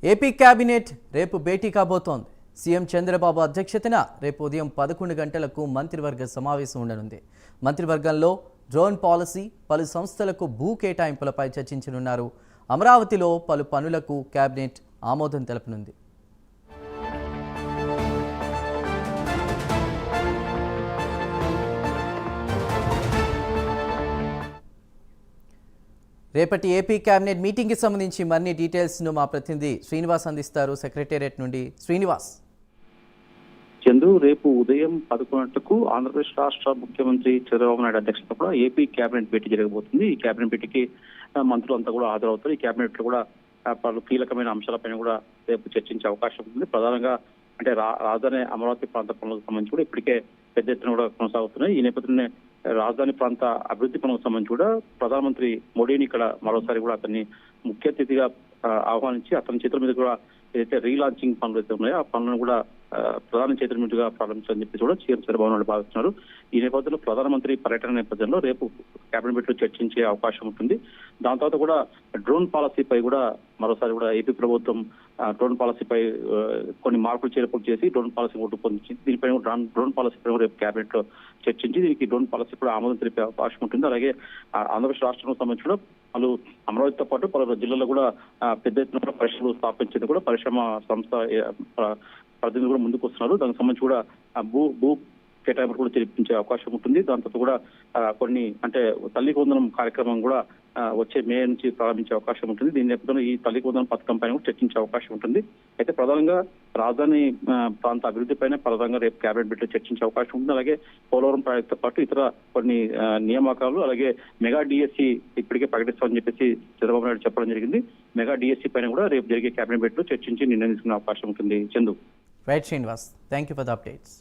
AP cabinet రేపు భేటీ కాబోతోంది. CM Chandrababu అధ్యక్షతన రేపు ఉదయం 11 గంటలకు మంత్రివర్గ సమావేశం ఉండనుంది. మంత్రివర్గంలో డ్రోన్ పాలసీ, పలు సంస్థలకు భూ కేటాయింపులపై చర్చించనున్నారు. అమరావతిలో పలు పనులకు కేబినెట్ ఆమోదం తెలపనుంది. రేపటి ఏపీ కేబినెట్ మీటింగ్కి సంబంధించి మరిన్ని డీటెయిల్స్ను మా ప్రతినిధి శ్రీనివాస్ అందిస్తారు. సెక్రటేరియట్ నుండి శ్రీనివాస్. చందు, రేపు ఉదయం 11 గంటలకు ఆంధ్రప్రదేశ్ రాష్ట్ర ముఖ్యమంత్రి చంద్రబాబు నాయుడు అధ్యక్షతన కూడా ఏపీ కేబినెట్ భేటీ జరగబోతుంది. ఈ కేబినెట్ భేటీకి మంత్రులు అంతా కూడా హాజరవుతారు. ఈ కేబినెట్ లో కూడా పలు కీలకమైన అంశాలపైన కూడా రేపు చర్చించే అవకాశం ఉంది. ప్రధానంగా అంటే రాజధాని అమరావతి ప్రాంత పనులకు సంబంధించి కూడా ఇప్పటికే పెద్ద ఎత్తున కూడా కొనసాగుతున్నాయి. ఈ నేపథ్యంలోనే రాజధాని ప్రాంత అభివృద్ధి పనులకు సంబంధించి కూడా ప్రధానమంత్రి మోడీని ఇక్కడ మరోసారి కూడా అతన్ని ముఖ్య అతిథిగా ఆహ్వానించి అతని చేతుల మీద కూడా ఏదైతే రీలాంచింగ్ పనులు అయితే ఉన్నాయో ఆ పనులను కూడా ప్రధాన చేతుల మీదుగా ప్రారంభించాలని చెప్పి కూడా సీఎం చంద్రబాబు నాయుడు భావిస్తున్నారు. ఈ నేపథ్యంలో ప్రధానమంత్రి పర్యటన నేపథ్యంలో రేపు కేబినెట్ లో చర్చించే అవకాశం ఉంటుంది. దాని తర్వాత కూడా డ్రోన్ పాలసీపై కూడా మరోసారి కూడా ఏపీ ప్రభుత్వం డ్రోన్ పాలసీపై కొన్ని మార్పులు చేర్పులు చేసి డ్రోన్ పాలసీ రూపొందించింది. దీనిపై డ్రోన్ పాలసీపై రేపు కేబినెట్ లో చర్చించి దీనికి డ్రోన్ పాలసీ కూడా ఆమోదం తెలిపే అవకాశం ఉంటుంది. అలాగే ఆంధ్రప్రదేశ్ రాష్ట్రంలో సంబంధించిన పలు అమరావతితో పాటు పలు జిల్లాల్లో కూడా పెద్ద ఎత్తున పరిశ్రమలు స్థాపించేది కూడా పరిశ్రమ సంస్థ ప్రతినిధులు కూడా ముందుకు వస్తున్నారు. దానికి సంబంధించి కూడా భూ కేటాయింపులు కూడా తెలిపించే అవకాశం ఉంటుంది. దాంతో కూడా కొన్ని అంటే తల్లి వందనం కార్యక్రమం కూడా వచ్చే మే నుంచి ప్రారంభించే అవకాశం ఉంటుంది. దీని నేపథ్యంలో ఈ తల్లి వందనం పథకం పైన కూడా చర్చించే అవకాశం ఉంటుంది. అయితే ప్రధానంగా రాజధాని ప్రాంత అభివృద్ధి పైన ప్రధానంగా రేపు కేబినెట్ భేటీలో చర్చించే అవకాశం ఉంటుంది. అలాగే పోలవరం ప్రాజెక్టుతో పాటు ఇతర కొన్ని నియామకాలు, అలాగే మెగా డిఎస్సి ఇప్పటికే ప్రకటిస్తామని చెప్పేసి చంద్రబాబు నాయుడు చెప్పడం జరిగింది. మెగా డిఎస్సి పైన కూడా రేపు జరిగే కేబినెట్ భేటీలో చర్చించి నిర్ణయం తీసుకునే అవకాశం ఉంటుంది. Chandu. Right Srinivas, thank you for the updates.